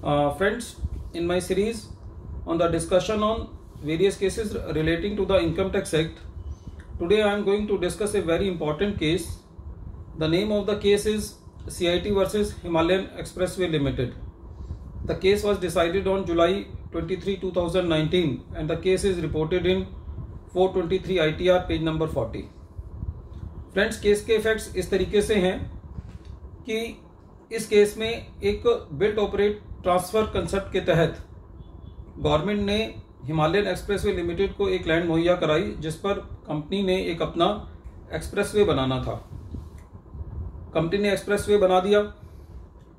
Friends, in my series on the discussion on various cases relating to the Income Tax Act, today I am going to discuss a very important case. The name of the case is CIT versus Himalayan Expressway Limited. The case was decided on July 23, 2019 and the case is reported in 423 ITR page number 40. Friends, case के effects इस तरीके से हैं कि इस case में एक built operate transfer concept के तहत गवर्नमेंट ने हिमालयन एक्सप्रेसवे लिमिटेड को एक लैंड मुहैया कराई जिस पर कंपनी ने एक अपना एक्सप्रेसवे बनाना था. कंपनी ने एक्सप्रेसवे बना दिया.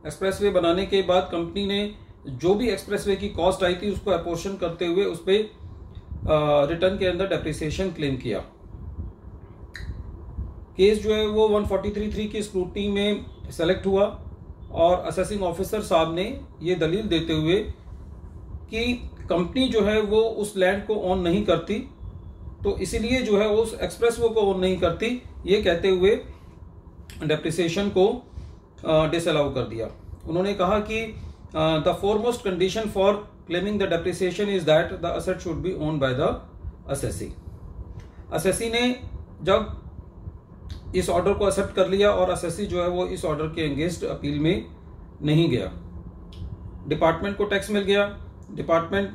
एक्सप्रेसवे बनाने के बाद कंपनी ने जो भी एक्सप्रेसवे की कॉस्ट आई थी उसको अपोर्शन करते हुए उस पर रिटर्न के अंदर डेप्रिसिएशन क्लेम किया. केस जो है वो 143(3) की स्क्रूटनी में सेलेक्ट हुआ और असेसिंग ऑफिसर साहब ने ये दलील देते हुए कि कंपनी जो है वो उस लैंड को ओन नहीं करती, तो इसीलिए जो है उस एक्सप्रेसवे को ओन नहीं करती, ये कहते हुए डेप्रिसिएशन को डिसअलाउ कर दिया. उन्होंने कहा कि the foremost condition for claiming the depreciation is that the asset should be owned by the assessee. Assessee ने जब इस ऑर्डर को एक्सेप्ट कर लिया और असेसी जो है वो इस ऑर्डर के अगेंस्ट अपील में नहीं गया. डिपार्टमेंट को टैक्स मिल गया, डिपार्टमेंट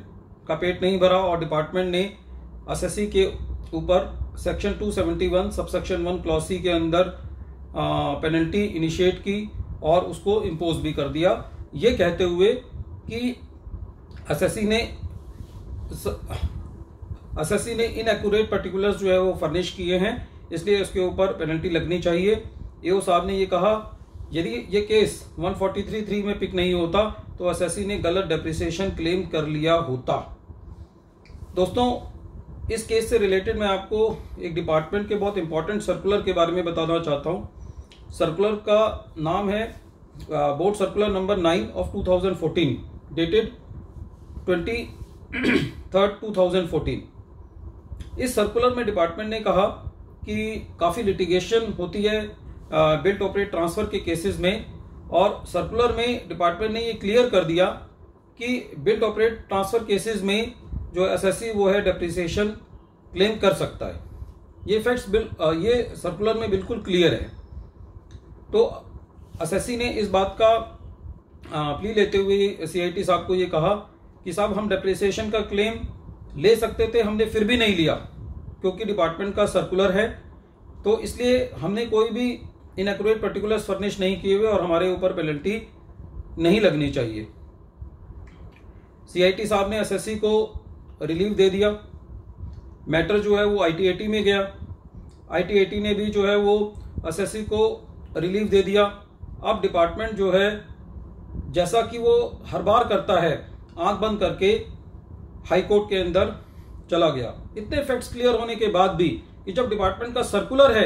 का पेट नहीं भरा और डिपार्टमेंट ने असेसी के ऊपर सेक्शन 271 सबसेक्शन 1 क्लॉज सी के अंदर पेनल्टी इनिशिएट की और उसको इम्पोज भी कर दिया, ये कहते हुए कि असेसी ने इनएक्यूरेट पर्टिकुलर्स जो है वो फर्निश किए हैं, इसलिए उसके ऊपर पेनल्टी लगनी चाहिए. एओ साहब ने ये कहा यदि ये केस 143(3) में पिक नहीं होता तो असेसी ने गलत डेप्रिसिएशन क्लेम कर लिया होता. दोस्तों, इस केस से रिलेटेड मैं आपको एक डिपार्टमेंट के बहुत इंपॉर्टेंट सर्कुलर के बारे में बताना चाहता हूं. सर्कुलर का नाम है board circular number 9 of 2014 dated 23 2014. इस सर्कुलर में डिपार्टमेंट ने कहा कि काफ़ी लिटिगेशन होती है बिल्ट ऑपरेट ट्रांसफर के केसेस में, और सर्कुलर में डिपार्टमेंट ने ये क्लियर कर दिया कि बिल्ट ऑपरेट ट्रांसफर केसेस में जो एसएससी वो है डेप्रिसिएशन क्लेम कर सकता है. ये फैक्ट्स ये सर्कुलर में बिल्कुल क्लियर है. तो एसएससी ने इस बात का प्ली लेते हुए सीआईटी साहब को ये कहा कि साहब हम डेप्रिसिएशन का क्लेम ले सकते थे, हमने फिर भी नहीं लिया क्योंकि डिपार्टमेंट का सर्कुलर है, तो इसलिए हमने कोई भी इनएक्यूरेट पर्टिकुलर्स फर्निश नहीं किए हुए और हमारे ऊपर पेनल्टी नहीं लगनी चाहिए. सीआईटी साहब ने एसएससी को रिलीफ दे दिया. मैटर जो है वो आईटीएटी में गया. आईटीएटी ने भी जो है वो एसएससी को रिलीफ दे दिया. अब डिपार्टमेंट जो है जैसा कि वो हर बार करता है आंख बंद करके हाई कोर्ट के अंदर चला गया. इतने फैक्ट्स क्लियर होने के बाद भी कि जब डिपार्टमेंट का सर्कुलर है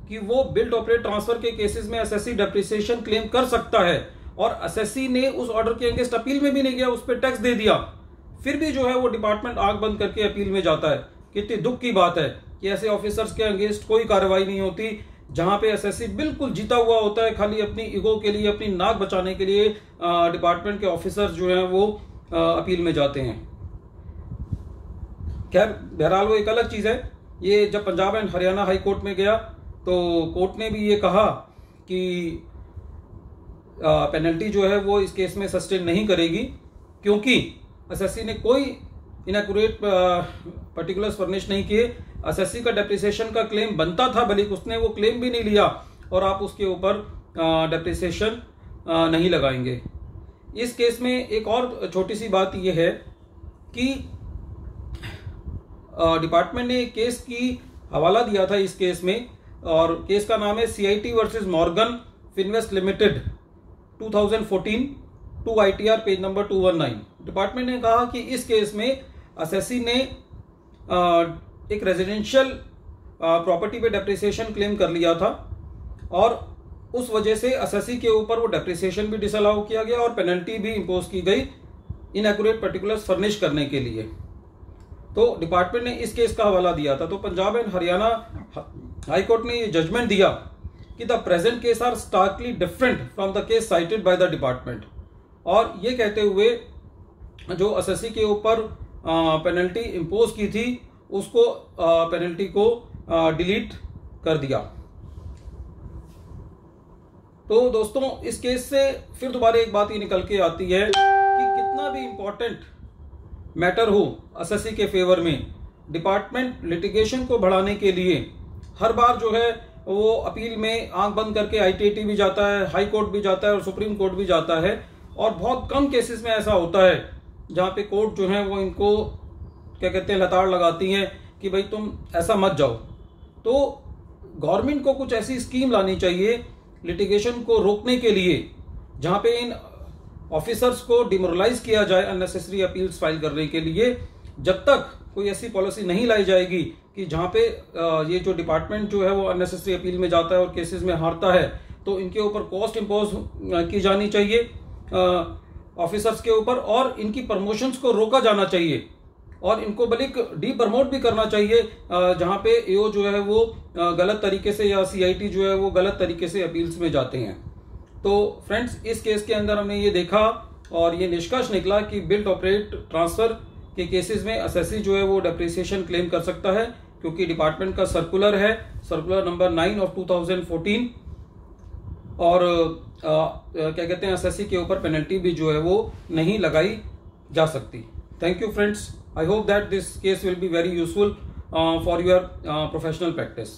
कि वो बिल्ट ऑपरेट ट्रांसफर के केसेस में एसएससी डेप्रिसिएशन क्लेम कर सकता है और एसएससी ने उस ऑर्डर के अगेंस्ट अपील में भी नहीं गया, उस पर टैक्स दे दिया, फिर भी जो है वो डिपार्टमेंट आंख बंद करके अपील में जाता है. कितनी दुख की बात है कि ऐसे ऑफिसर्स के अगेंस्ट कोई कार्रवाई नहीं होती जहां पे एसएससी बिल्कुल जीता हुआ होता है, खाली अपनी ईगो के लिए, अपनी नाक बचाने के लिए डिपार्टमेंट के ऑफिसर्स जो हैं वो अपील में जाते हैं. खैर, बहरहाल वो एक अलग चीज़ है. ये जब Punjab and Haryana high court में गया तो कोर्ट ने भी ये कहा कि पेनल्टी जो है वो इस केस में सस्टेन नहीं करेगी क्योंकि एसएससी ने कोई इनएक्यूरेट पर्टिकुलर्स फर्निश नहीं किए. एसएससी का डेप्रिसिएशन का क्लेम बनता था, बल्कि उसने वो क्लेम भी नहीं लिया और आप उसके ऊपर डेप्रिसिएशन नहीं लगाएंगे. इस केस में एक और छोटी सी बात यह है कि डिपार्टमेंट ने एक केस की हवाला दिया था इस केस में, और केस का नाम है CIT versus Morgan Finvest limited 2014 2 ITR page number 219. Department ने कहा कि इस केस में एसएससी ने एक रेजिडेंशियल प्रॉपर्टी पे डेप्रिसिएशन क्लेम कर लिया था और उस वजह से एसएससी के ऊपर वो डेप्रिसिएशन भी डिसअलाउ किया गया और पेनल्टी भी इंपोज की गई इनएक्यूरेट पर्टिकुलर्स फर्निश करने के लिए. तो डिपार्टमेंट ने इस केस का हवाला दिया था. तो Punjab and Haryana high court ने ये जजमेंट दिया कि the present case are starkly different from the case cited by the department. और ये कहते हुए जो एसएससी के ऊपर पेनल्टी इम्पोज की थी उसको पेनल्टी को डिलीट कर दिया। तो दोस्तों इस केस से फिर दोबारा एक बात ये निकल के आती है कि कितना भी इंपॉर्टेंट मैटर हो एसएससी के फेवर में, डिपार्टमेंट लिटिगेशन को बढ़ाने के लिए हर बार जो है वो अपील में आंख बंद करके आईटीटी भी जाता है, हाई कोर्ट भी जाता है और सुप्रीम कोर्ट भी जाता है। और बहुत कम केसेस में ऐसा होता है जहां पे कोर्ट जो है वो इनको क्या कहते हैं लताड़ लगाती हैं कि भाई तुम ऐसा मत जाओ। तो गवर्नमेंट को कुछ ऐसी स्कीम लानी चाहिए लिटिगेशन को रोकने के लिए, जहां पे इन ऑफिसर्स को डिमोरलाइज किया जाए अननेसेसरी अपील्स फाइल करने के लिए। जब तक कोई ऐसी पॉलिसी नहीं लाई जाएगी कि जहां पे ये जो डिपार्टमेंट जो है वो अननेसेसरी अपील में जाता है और केसेस में हारता है, तो इनके ऊपर कॉस्ट इम्पोज की जानी चाहिए ऑफिसर्स के ऊपर, और इनकी प्रमोशंस को रोका जाना चाहिए और इनको बल्कि डी प्रमोट भी करना चाहिए जहां पे एओ जो है वो गलत तरीके से या सीआईटी जो है वो गलत तरीके से अपील्स में जाते हैं। तो फ्रेंड्स इस केस के अंदर हमने ये देखा और ये निष्कर्ष निकला कि बिल्ट ऑपरेट ट्रांसफर के केसेस में एसएससी जो है वो डेप्रिसिएशन क्लेम कर सकता है, क्योंकि डिपार्टमेंट का सर्कुलर है, सर्कुलर नंबर 9 ऑफ 2014, और क्या कहते हैं एसएससी के ऊपर पेनल्टी भी जो है वो नहीं लगाई जा सकती। Thank you friends, I hope that this case will be very useful for your professional practice.